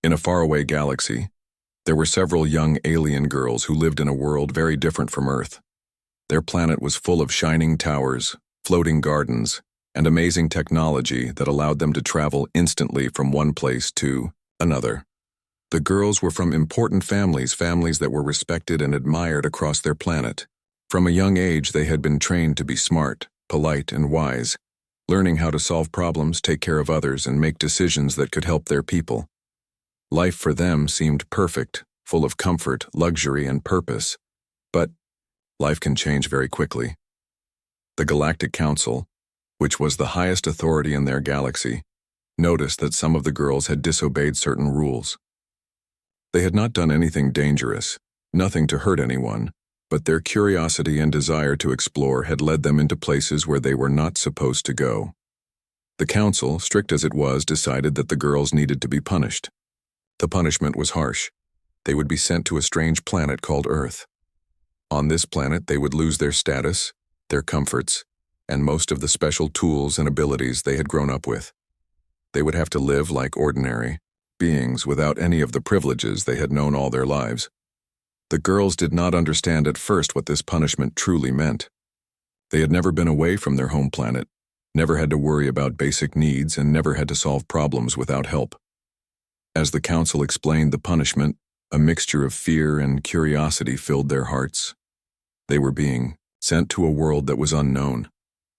In a faraway galaxy, there were several young alien girls who lived in a world very different from Earth. Their planet was full of shining towers, floating gardens, and amazing technology that allowed them to travel instantly from one place to another. The girls were from important families that were respected and admired across their planet. From a young age, they had been trained to be smart, polite, and wise, learning how to solve problems, take care of others, and make decisions that could help their people. Life for them seemed perfect, full of comfort, luxury, and purpose. But life can change very quickly. The Galactic Council, which was the highest authority in their galaxy, noticed that some of the girls had disobeyed certain rules. They had not done anything dangerous, nothing to hurt anyone, but their curiosity and desire to explore had led them into places where they were not supposed to go. The council, strict as it was, decided that the girls needed to be punished. The punishment was harsh. They would be sent to a strange planet called Earth. On this planet, they would lose their status, their comforts, and most of the special tools and abilities they had grown up with. They would have to live like ordinary beings without any of the privileges they had known all their lives. The girls did not understand at first what this punishment truly meant. They had never been away from their home planet, never had to worry about basic needs, and never had to solve problems without help. As the council explained the punishment, a mixture of fear and curiosity filled their hearts. They were being sent to a world that was unknown,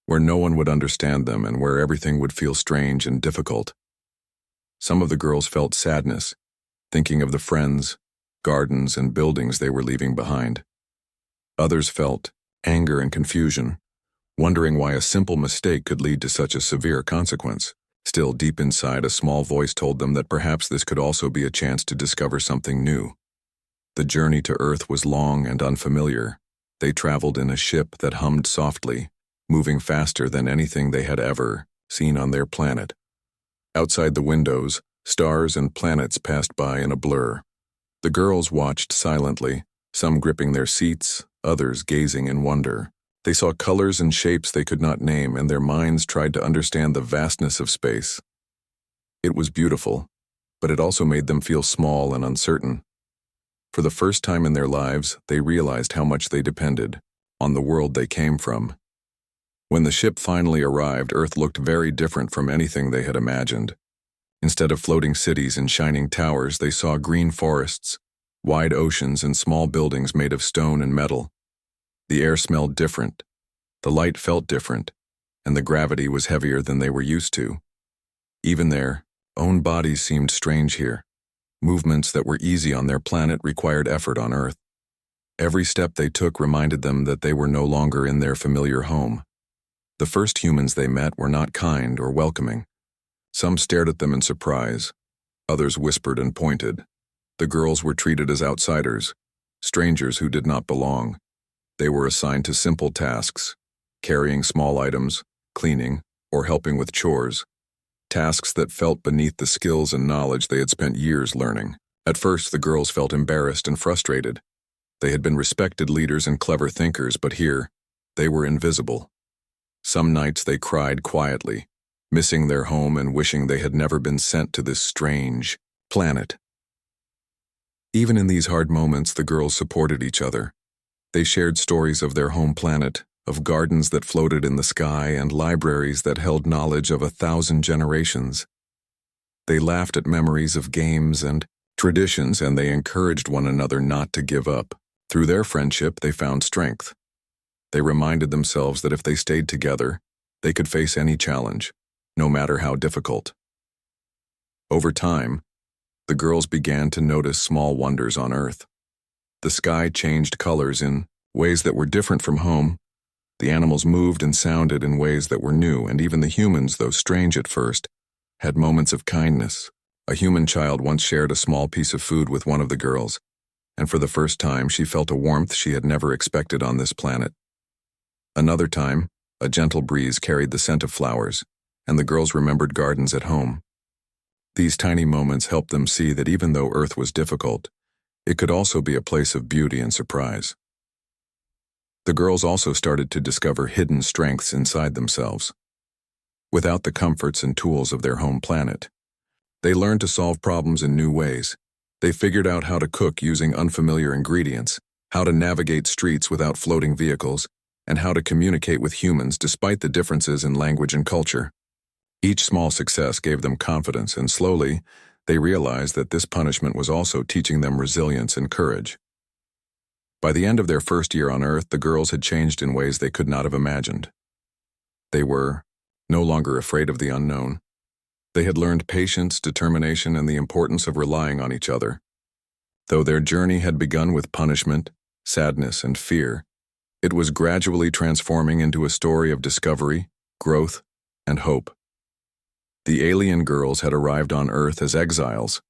where no one would understand them and where everything would feel strange and difficult. Some of the girls felt sadness, thinking of the friends, gardens, and buildings they were leaving behind. Others felt anger and confusion, wondering why a simple mistake could lead to such a severe consequence. Still, deep inside, a small voice told them that perhaps this could also be a chance to discover something new. The journey to Earth was long and unfamiliar. They traveled in a ship that hummed softly, moving faster than anything they had ever seen on their planet. Outside the windows, stars and planets passed by in a blur. The girls watched silently, some gripping their seats, others gazing in wonder. They saw colors and shapes they could not name, and their minds tried to understand the vastness of space. It was beautiful, but it also made them feel small and uncertain. For the first time in their lives, they realized how much they depended on the world they came from. When the ship finally arrived, Earth looked very different from anything they had imagined. Instead of floating cities and shining towers, they saw green forests, wide oceans, and small buildings made of stone and metal. The air smelled different, the light felt different, and the gravity was heavier than they were used to. Even their own bodies seemed strange here. Movements that were easy on their planet required effort on Earth. Every step they took reminded them that they were no longer in their familiar home. The first humans they met were not kind or welcoming. Some stared at them in surprise. Others whispered and pointed. The girls were treated as outsiders, strangers who did not belong. They were assigned to simple tasks, carrying small items, cleaning, or helping with chores, tasks that felt beneath the skills and knowledge they had spent years learning. At first, the girls felt embarrassed and frustrated. They had been respected leaders and clever thinkers, but here, they were invisible. Some nights they cried quietly, missing their home and wishing they had never been sent to this strange planet. Even in these hard moments, the girls supported each other. They shared stories of their home planet, of gardens that floated in the sky and libraries that held knowledge of 1,000 generations. They laughed at memories of games and traditions, and they encouraged one another not to give up. Through their friendship, they found strength. They reminded themselves that if they stayed together, they could face any challenge, no matter how difficult. Over time, the girls began to notice small wonders on Earth. The sky changed colors in ways that were different from home. The animals moved and sounded in ways that were new, and even the humans, though strange at first, had moments of kindness. A human child once shared a small piece of food with one of the girls, and for the first time she felt a warmth she had never expected on this planet. Another time, a gentle breeze carried the scent of flowers, and the girls remembered gardens at home. These tiny moments helped them see that even though Earth was difficult, it could also be a place of beauty and surprise. The girls also started to discover hidden strengths inside themselves. Without the comforts and tools of their home planet, They learned to solve problems in new ways. They figured out how to cook using unfamiliar ingredients, how to navigate streets without floating vehicles, and how to communicate with humans despite the differences in language and culture. Each small success gave them confidence, and slowly, they realized that this punishment was also teaching them resilience and courage. By the end of their first year on Earth, the girls had changed in ways they could not have imagined. They were no longer afraid of the unknown. They had learned patience, determination, and the importance of relying on each other. Though their journey had begun with punishment, sadness, and fear, it was gradually transforming into a story of discovery, growth, and hope. The alien girls had arrived on Earth as exiles,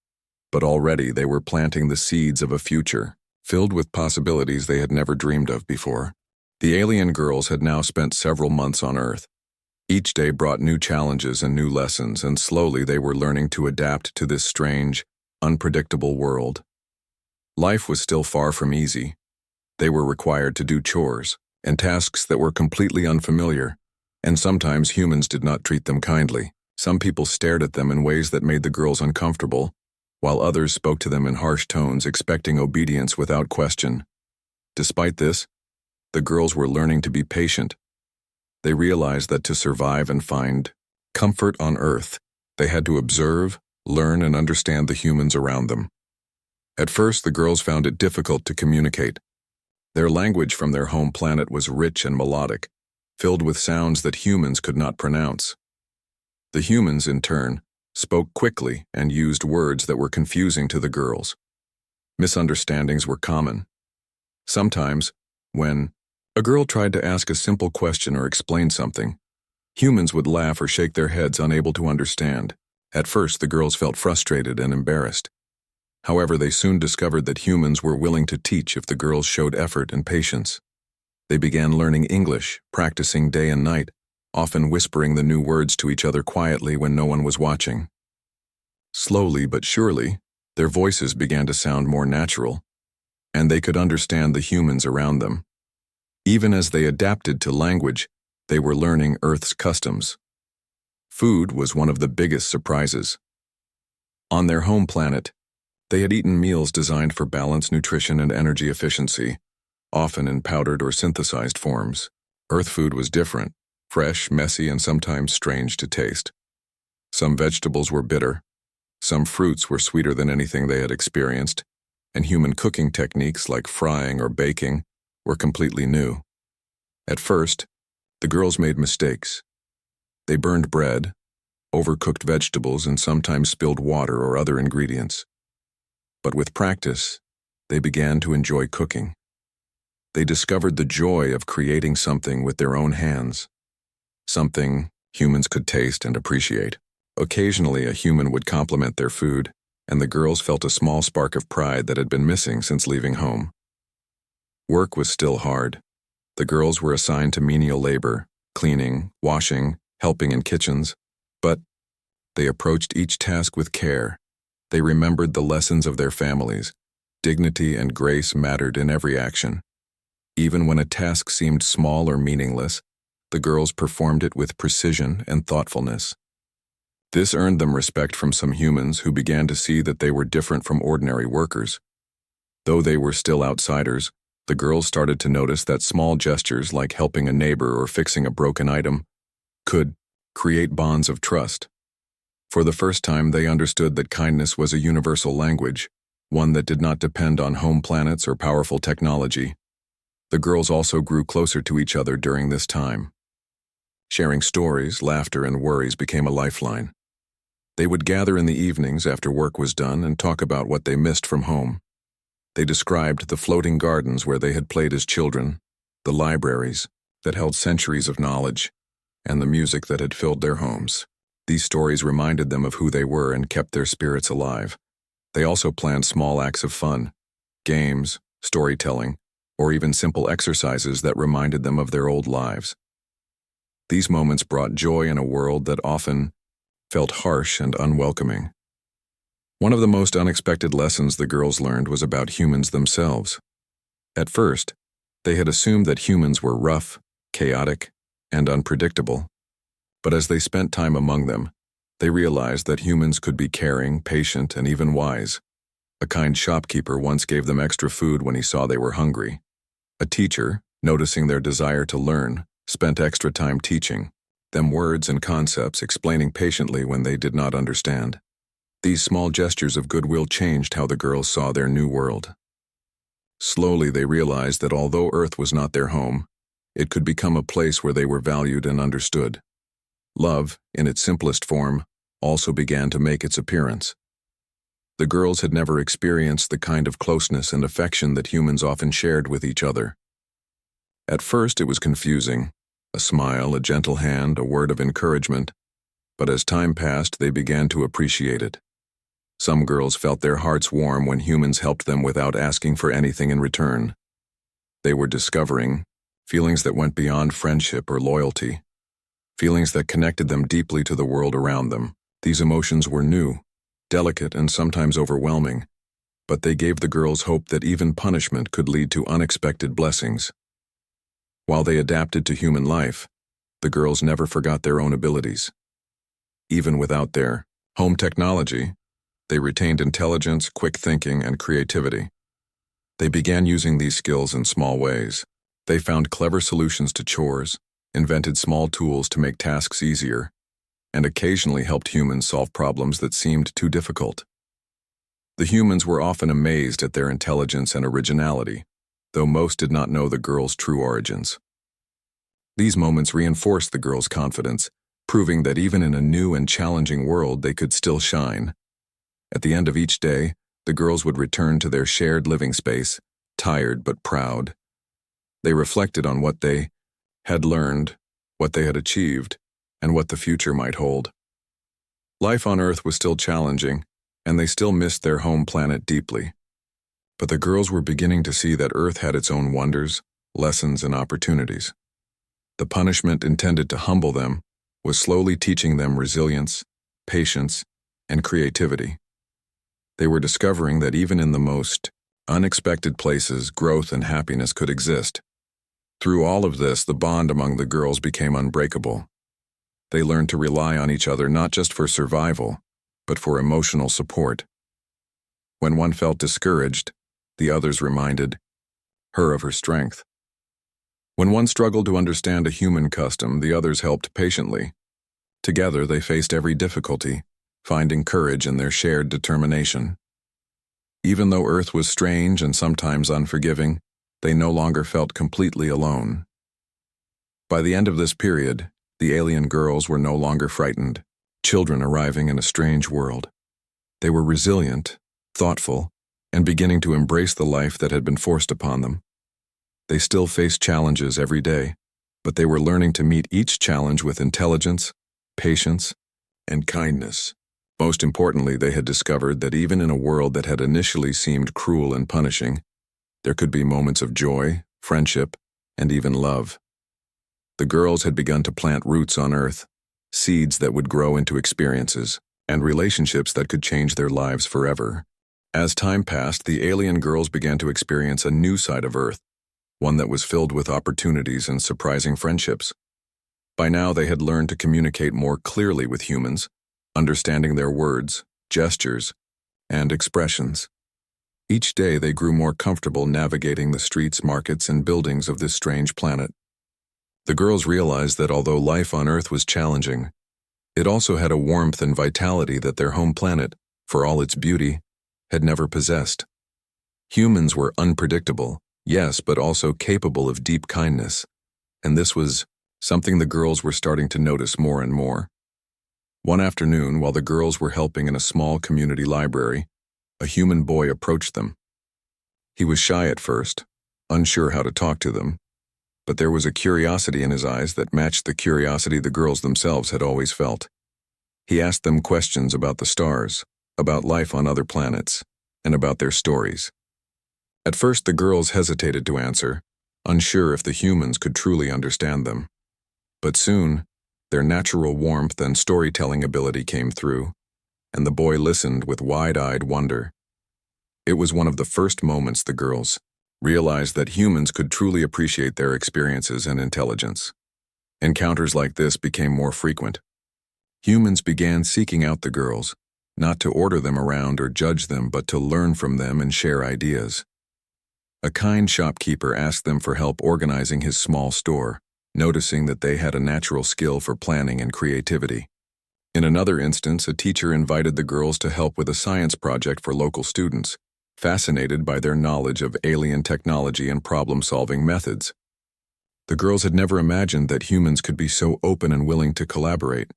but already they were planting the seeds of a future, filled with possibilities they had never dreamed of before. The alien girls had now spent several months on Earth. Each day brought new challenges and new lessons, and slowly they were learning to adapt to this strange, unpredictable world. Life was still far from easy. They were required to do chores and tasks that were completely unfamiliar, and sometimes humans did not treat them kindly. Some people stared at them in ways that made the girls uncomfortable, while others spoke to them in harsh tones, expecting obedience without question. Despite this, the girls were learning to be patient. They realized that to survive and find comfort on Earth, they had to observe, learn, and understand the humans around them. At first, the girls found it difficult to communicate. Their language from their home planet was rich and melodic, filled with sounds that humans could not pronounce. The humans, in turn, spoke quickly and used words that were confusing to the girls. Misunderstandings were common. Sometimes, when a girl tried to ask a simple question or explain something, humans would laugh or shake their heads, unable to understand. At first, the girls felt frustrated and embarrassed. However, they soon discovered that humans were willing to teach if the girls showed effort and patience. They began learning English, practicing day and night, often whispering the new words to each other quietly when no one was watching. Slowly but surely, their voices began to sound more natural, and they could understand the humans around them. Even as they adapted to language, they were learning Earth's customs. Food was one of the biggest surprises. On their home planet, they had eaten meals designed for balanced nutrition and energy efficiency, often in powdered or synthesized forms. Earth food was different, fresh, messy, and sometimes strange to taste. Some vegetables were bitter, some fruits were sweeter than anything they had experienced, and human cooking techniques like frying or baking were completely new. At first, the girls made mistakes. They burned bread, overcooked vegetables, and sometimes spilled water or other ingredients. But with practice, they began to enjoy cooking. They discovered the joy of creating something with their own hands, something humans could taste and appreciate. Occasionally, a human would compliment their food, and the girls felt a small spark of pride that had been missing since leaving home. Work was still hard. The girls were assigned to menial labor, cleaning, washing, helping in kitchens, but they approached each task with care. They remembered the lessons of their families. Dignity and grace mattered in every action. Even when a task seemed small or meaningless, the girls performed it with precision and thoughtfulness. This earned them respect from some humans who began to see that they were different from ordinary workers. Though they were still outsiders, the girls started to notice that small gestures like helping a neighbor or fixing a broken item could create bonds of trust. For the first time, they understood that kindness was a universal language, one that did not depend on home planets or powerful technology. The girls also grew closer to each other during this time. Sharing stories, laughter, and worries became a lifeline. They would gather in the evenings after work was done and talk about what they missed from home. They described the floating gardens where they had played as children, the libraries that held centuries of knowledge, and the music that had filled their homes. These stories reminded them of who they were and kept their spirits alive. They also planned small acts of fun, games, storytelling, or even simple exercises that reminded them of their old lives. These moments brought joy in a world that often felt harsh and unwelcoming. One of the most unexpected lessons the girls learned was about humans themselves. At first, they had assumed that humans were rough, chaotic, and unpredictable. But as they spent time among them, They realized that humans could be caring, patient, and even wise. A kind shopkeeper once gave them extra food when he saw they were hungry. A teacher, noticing their desire to learn, spent extra time teaching them words and concepts, explaining patiently when they did not understand. These small gestures of goodwill changed how the girls saw their new world. Slowly they realized that although Earth was not their home, it could become a place where they were valued and understood. Love, in its simplest form, also began to make its appearance. The girls had never experienced the kind of closeness and affection that humans often shared with each other. At first it was confusing, a smile, a gentle hand, a word of encouragement, but as time passed they began to appreciate it. Some girls felt their hearts warm when humans helped them without asking for anything in return. They were discovering feelings that went beyond friendship or loyalty, feelings that connected them deeply to the world around them. These emotions were new, delicate, and sometimes overwhelming, but they gave the girls hope that even punishment could lead to unexpected blessings. While they adapted to human life, the girls never forgot their own abilities. Even without their home technology, they retained intelligence, quick thinking, and creativity. They began using these skills in small ways. They found clever solutions to chores, invented small tools to make tasks easier, and occasionally helped humans solve problems that seemed too difficult. The humans were often amazed at their intelligence and originality, though most did not know the girls' true origins. These moments reinforced the girls' confidence, proving that even in a new and challenging world they could still shine. At the end of each day, the girls would return to their shared living space, tired but proud. They reflected on what they had learned, what they had achieved, and what the future might hold. Life on Earth was still challenging, and they still missed their home planet deeply. But the girls were beginning to see that Earth had its own wonders, lessons, and opportunities. The punishment intended to humble them was slowly teaching them resilience, patience, and creativity. They were discovering that even in the most unexpected places, growth and happiness could exist. Through all of this, the bond among the girls became unbreakable. They learned to rely on each other not just for survival, but for emotional support. When one felt discouraged, the others reminded her of her strength. When one struggled to understand a human custom, the others helped patiently. Together they faced every difficulty, finding courage in their shared determination. Even though Earth was strange and sometimes unforgiving, they no longer felt completely alone. By the end of this period, the alien girls were no longer frightened, children arriving in a strange world. They were resilient, thoughtful, and beginning to embrace the life that had been forced upon them. They still faced challenges every day, but they were learning to meet each challenge with intelligence, patience, and kindness. Most importantly, they had discovered that even in a world that had initially seemed cruel and punishing, there could be moments of joy, friendship, and even love. The girls had begun to plant roots on Earth, seeds that would grow into experiences and relationships that could change their lives forever. As time passed, the alien girls began to experience a new side of Earth, one that was filled with opportunities and surprising friendships. By now, they had learned to communicate more clearly with humans, understanding their words, gestures, and expressions. Each day, they grew more comfortable navigating the streets, markets, and buildings of this strange planet. The girls realized that although life on Earth was challenging, it also had a warmth and vitality that their home planet, for all its beauty, had never possessed. Humans were unpredictable, yes, but also capable of deep kindness, and this was something the girls were starting to notice more and more. One afternoon, while the girls were helping in a small community library, a human boy approached them. He was shy at first, unsure how to talk to them, but there was a curiosity in his eyes that matched the curiosity the girls themselves had always felt. He asked them questions about the stars, about life on other planets, and about their stories. At first, the girls hesitated to answer, unsure if the humans could truly understand them. But soon, their natural warmth and storytelling ability came through, and the boy listened with wide-eyed wonder. It was one of the first moments the girls realized that humans could truly appreciate their experiences and intelligence. Encounters like this became more frequent. Humans began seeking out the girls, not to order them around or judge them, but to learn from them and share ideas. A kind shopkeeper asked them for help organizing his small store, noticing that they had a natural skill for planning and creativity. In another instance, a teacher invited the girls to help with a science project for local students, fascinated by their knowledge of alien technology and problem-solving methods. The girls had never imagined that humans could be so open and willing to collaborate.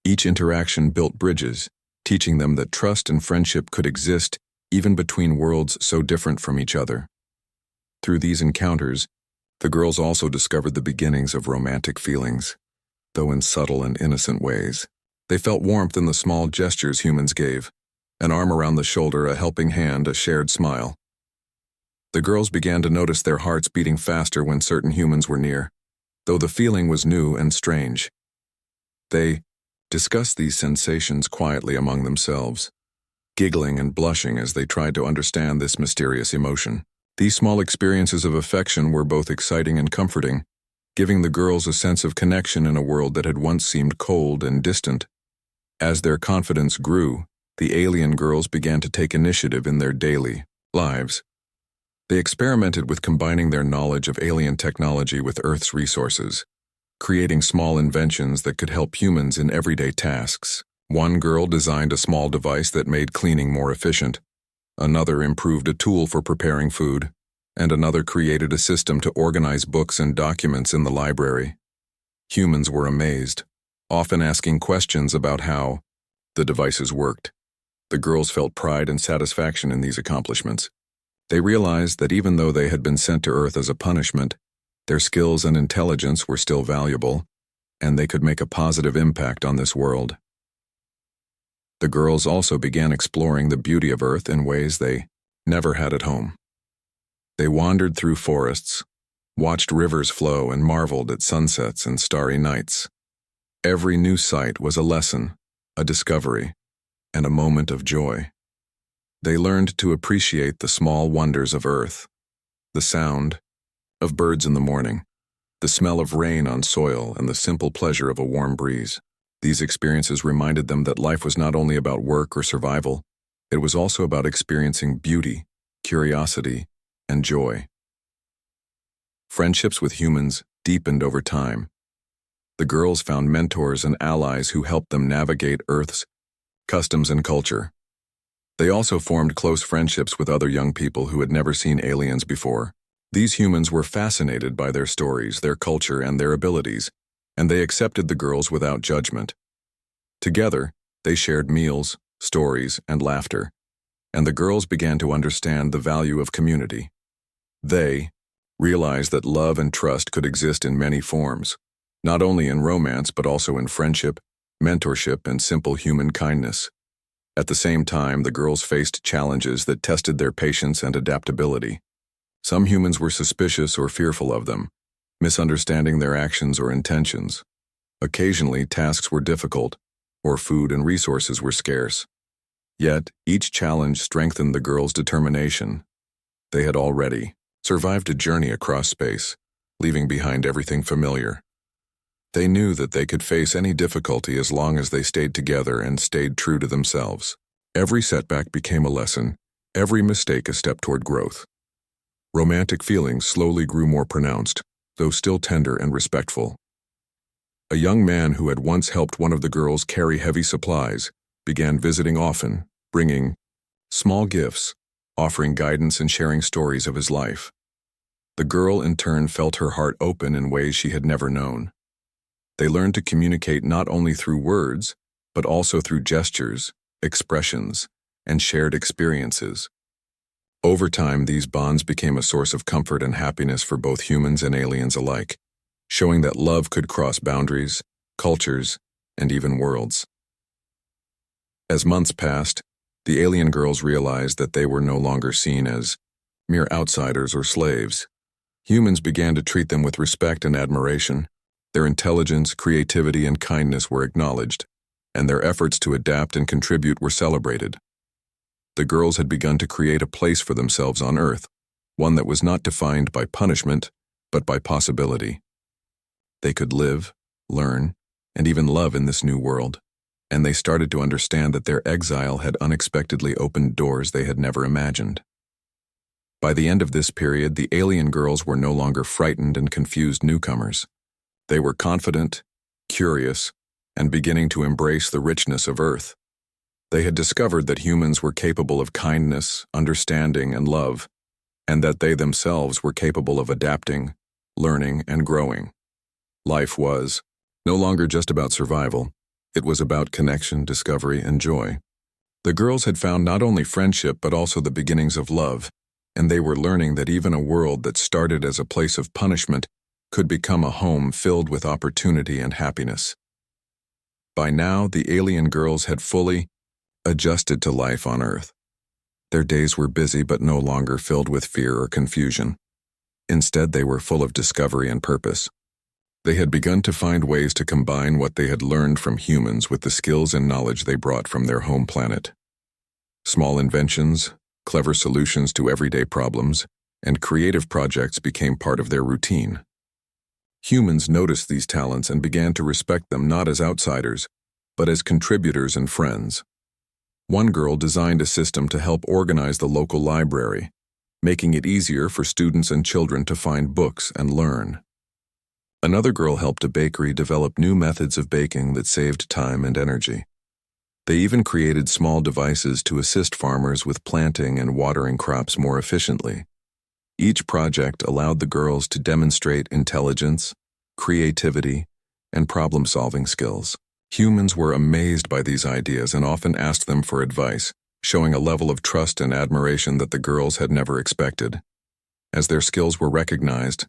Each interaction built bridges, teaching them that trust and friendship could exist even between worlds so different from each other. Through these encounters, the girls also discovered the beginnings of romantic feelings, though in subtle and innocent ways. They felt warmth in the small gestures humans gave, an arm around the shoulder, a helping hand, a shared smile. The girls began to notice their hearts beating faster when certain humans were near, though the feeling was new and strange. They discussed these sensations quietly among themselves, giggling and blushing as they tried to understand this mysterious emotion. These small experiences of affection were both exciting and comforting, giving the girls a sense of connection in a world that had once seemed cold and distant. As their confidence grew, the alien girls began to take initiative in their daily lives. They experimented with combining their knowledge of alien technology with Earth's resources, creating small inventions that could help humans in everyday tasks. One girl designed a small device that made cleaning more efficient. Another improved a tool for preparing food, and another created a system to organize books and documents in the library. Humans were amazed, often asking questions about how the devices worked. The girls felt pride and satisfaction in these accomplishments. They realized that even though they had been sent to Earth as a punishment, their skills and intelligence were still valuable, and they could make a positive impact on this world. The girls also began exploring the beauty of Earth in ways they never had at home. They wandered through forests, watched rivers flow, and marveled at sunsets and starry nights. Every new sight was a lesson, a discovery, and a moment of joy. They learned to appreciate the small wonders of Earth, the sound of birds in the morning, the smell of rain on soil, and the simple pleasure of a warm breeze. These experiences reminded them that life was not only about work or survival, it was also about experiencing beauty, curiosity, and joy. Friendships with humans deepened over time. The girls found mentors and allies who helped them navigate Earth's customs and culture. They also formed close friendships with other young people who had never seen aliens before. These humans were fascinated by their stories, their culture, and their abilities, and they accepted the girls without judgment. Together, they shared meals, stories, and laughter, and the girls began to understand the value of community. They realized that love and trust could exist in many forms, not only in romance but also in friendship, mentorship, and simple human kindness. At the same time, the girls faced challenges that tested their patience and adaptability. Some humans were suspicious or fearful of them, misunderstanding their actions or intentions. Occasionally, tasks were difficult, or food and resources were scarce. Yet, each challenge strengthened the girls' determination. They had already survived a journey across space, leaving behind everything familiar. They knew that they could face any difficulty as long as they stayed together and stayed true to themselves. Every setback became a lesson, every mistake a step toward growth. Romantic feelings slowly grew more pronounced, though still tender and respectful. A young man who had once helped one of the girls carry heavy supplies began visiting often, bringing small gifts, offering guidance and sharing stories of his life. The girl in turn felt her heart open in ways she had never known. They learned to communicate not only through words, but also through gestures, expressions, and shared experiences. Over time, these bonds became a source of comfort and happiness for both humans and aliens alike, showing that love could cross boundaries, cultures, and even worlds. As months passed, the alien girls realized that they were no longer seen as mere outsiders or slaves. Humans began to treat them with respect and admiration. Their intelligence, creativity, and kindness were acknowledged, and their efforts to adapt and contribute were celebrated. The girls had begun to create a place for themselves on Earth, one that was not defined by punishment, but by possibility. They could live, learn, and even love in this new world. and they started to understand that their exile had unexpectedly opened doors they had never imagined. By the end of this period, the alien girls were no longer frightened and confused newcomers. They were confident, curious, and beginning to embrace the richness of Earth. They had discovered that humans were capable of kindness, understanding, and love, and that they themselves were capable of adapting, learning, and growing. Life was no longer just about survival. It was about connection, discovery, and joy. The girls had found not only friendship but also the beginnings of love, and they were learning that even a world that started as a place of punishment could become a home filled with opportunity and happiness. By now, the alien girls had fully adjusted to life on Earth. Their days were busy but no longer filled with fear or confusion. Instead, they were full of discovery and purpose. They had begun to find ways to combine what they had learned from humans with the skills and knowledge they brought from their home planet. Small inventions, clever solutions to everyday problems, and creative projects became part of their routine. Humans noticed these talents and began to respect them not as outsiders, but as contributors and friends. One girl designed a system to help organize the local library, making it easier for students and children to find books and learn. Another girl helped a bakery develop new methods of baking that saved time and energy. They even created small devices to assist farmers with planting and watering crops more efficiently. Each project allowed the girls to demonstrate intelligence, creativity, and problem-solving skills. Humans were amazed by these ideas and often asked them for advice, showing a level of trust and admiration that the girls had never expected. As their skills were recognized,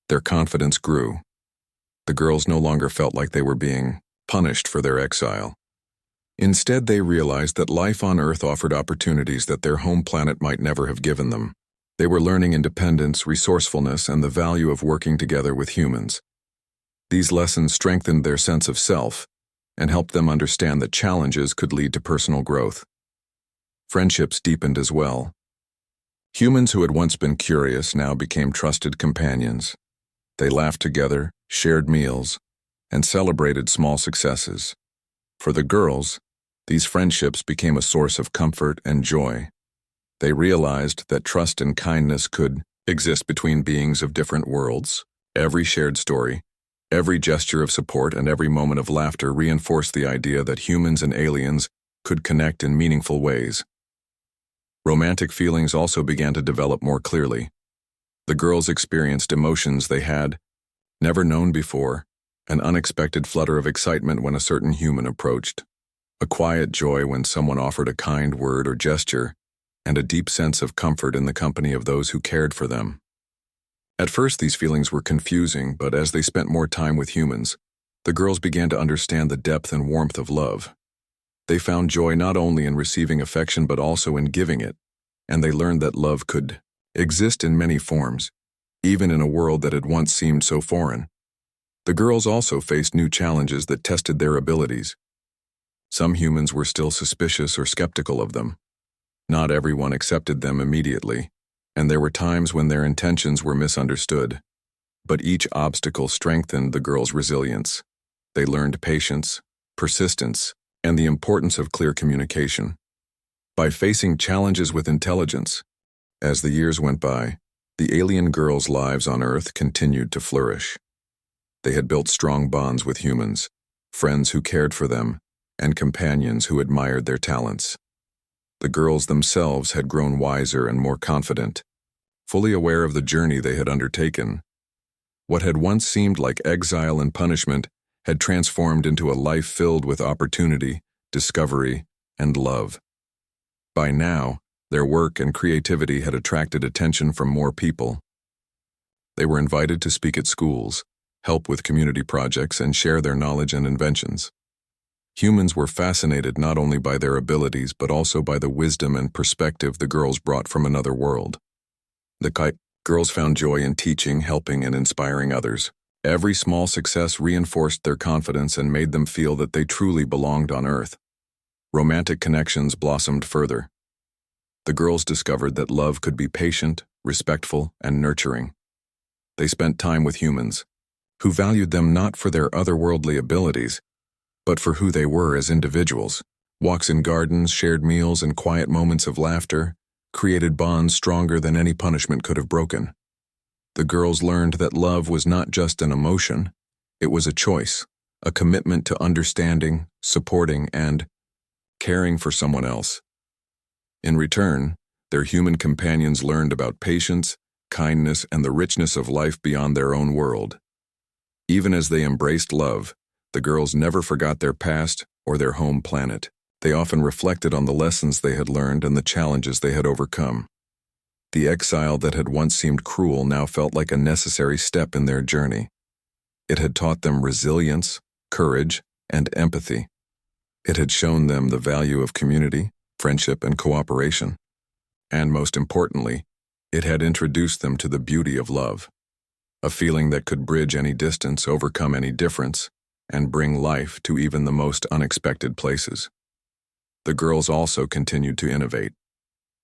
their confidence grew. The girls no longer felt like they were being punished for their exile. Instead, they realized that life on Earth offered opportunities that their home planet might never have given them. They were learning independence, resourcefulness, and the value of working together with humans. These lessons strengthened their sense of self and helped them understand that challenges could lead to personal growth. Friendships deepened as well. Humans who had once been curious now became trusted companions. They laughed together, shared meals, and celebrated small successes. For the girls, these friendships became a source of comfort and joy. They realized that trust and kindness could exist between beings of different worlds. Every shared story, every gesture of support, and every moment of laughter reinforced the idea that humans and aliens could connect in meaningful ways. Romantic feelings also began to develop more clearly. The girls experienced emotions they had never known before, an unexpected flutter of excitement when a certain human approached, a quiet joy when someone offered a kind word or gesture, and a deep sense of comfort in the company of those who cared for them. At first, these feelings were confusing, but as they spent more time with humans, the girls began to understand the depth and warmth of love. They found joy not only in receiving affection but also in giving it, and they learned that love could exist in many forms, even in a world that had once seemed so foreign. The girls also faced new challenges that tested their abilities. Some humans were still suspicious or skeptical of them. Not everyone accepted them immediately, and there were times when their intentions were misunderstood. But each obstacle strengthened the girls' resilience. They learned patience, persistence, and the importance of clear communication. By facing challenges with intelligence, as the years went by, the alien girls' lives on Earth continued to flourish. They had built strong bonds with humans, friends who cared for them, and companions who admired their talents. The girls themselves had grown wiser and more confident, fully aware of the journey they had undertaken. What had once seemed like exile and punishment had transformed into a life filled with opportunity, discovery, and love. By now, their work and creativity had attracted attention from more people. They were invited to speak at schools, help with community projects, and share their knowledge and inventions. Humans were fascinated not only by their abilities but also by the wisdom and perspective the girls brought from another world. The girls found joy in teaching, helping, and inspiring others. Every small success reinforced their confidence and made them feel that they truly belonged on Earth. Romantic connections blossomed further. The girls discovered that love could be patient, respectful, and nurturing. They spent time with humans, who valued them not for their otherworldly abilities, but for who they were as individuals. Walks in gardens, shared meals, and quiet moments of laughter created bonds stronger than any punishment could have broken. The girls learned that love was not just an emotion, it was a choice, a commitment to understanding, supporting, and caring for someone else. In return, their human companions learned about patience, kindness, and the richness of life beyond their own world. Even as they embraced love, the girls never forgot their past or their home planet. They often reflected on the lessons they had learned and the challenges they had overcome. The exile that had once seemed cruel now felt like a necessary step in their journey. It had taught them resilience, courage, and empathy. It had shown them the value of community, friendship, and cooperation. And most importantly, it had introduced them to the beauty of love, a feeling that could bridge any distance, overcome any difference, and bring life to even the most unexpected places. The girls also continued to innovate.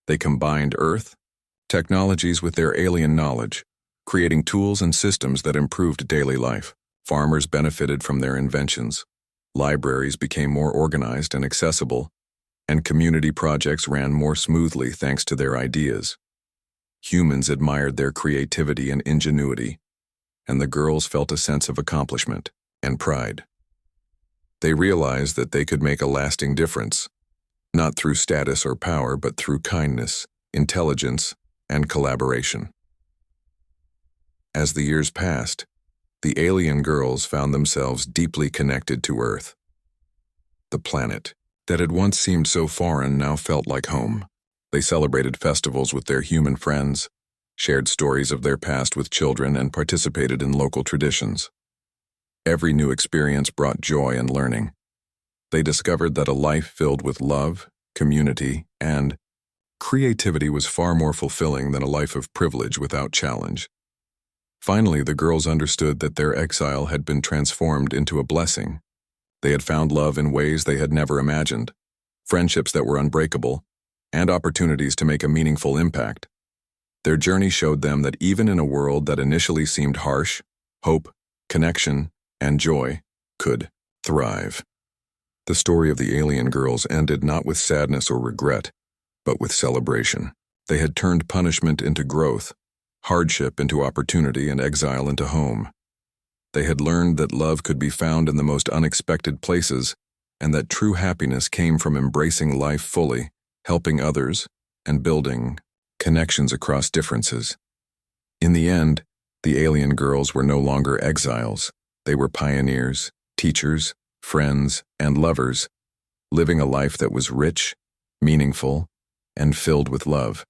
They combined Earth technologies with their alien knowledge, creating tools and systems that improved daily life. Farmers benefited from their inventions. Libraries became more organized and accessible, and community projects ran more smoothly thanks to their ideas. Humans admired their creativity and ingenuity, and the girls felt a sense of accomplishment and pride. They realized that they could make a lasting difference, not through status or power, but through kindness, intelligence, and collaboration. As the years passed, the alien girls found themselves deeply connected to Earth. The planet that had once seemed so foreign now felt like home. They celebrated festivals with their human friends, shared stories of their past with children, and participated in local traditions. Every new experience brought joy and learning. They discovered that a life filled with love, community, and creativity was far more fulfilling than a life of privilege without challenge. Finally, the girls understood that their exile had been transformed into a blessing. They had found love in ways they had never imagined, friendships that were unbreakable, and opportunities to make a meaningful impact. Their journey showed them that even in a world that initially seemed harsh, hope, connection, and joy could thrive. The story of the alien girls ended not with sadness or regret, but with celebration. They had turned punishment into growth, hardship into opportunity, and exile into home. They had learned that love could be found in the most unexpected places, and that true happiness came from embracing life fully, helping others, and building connections across differences. In the end, the alien girls were no longer exiles. They were pioneers, teachers, friends, and lovers, living a life that was rich, meaningful, and filled with love.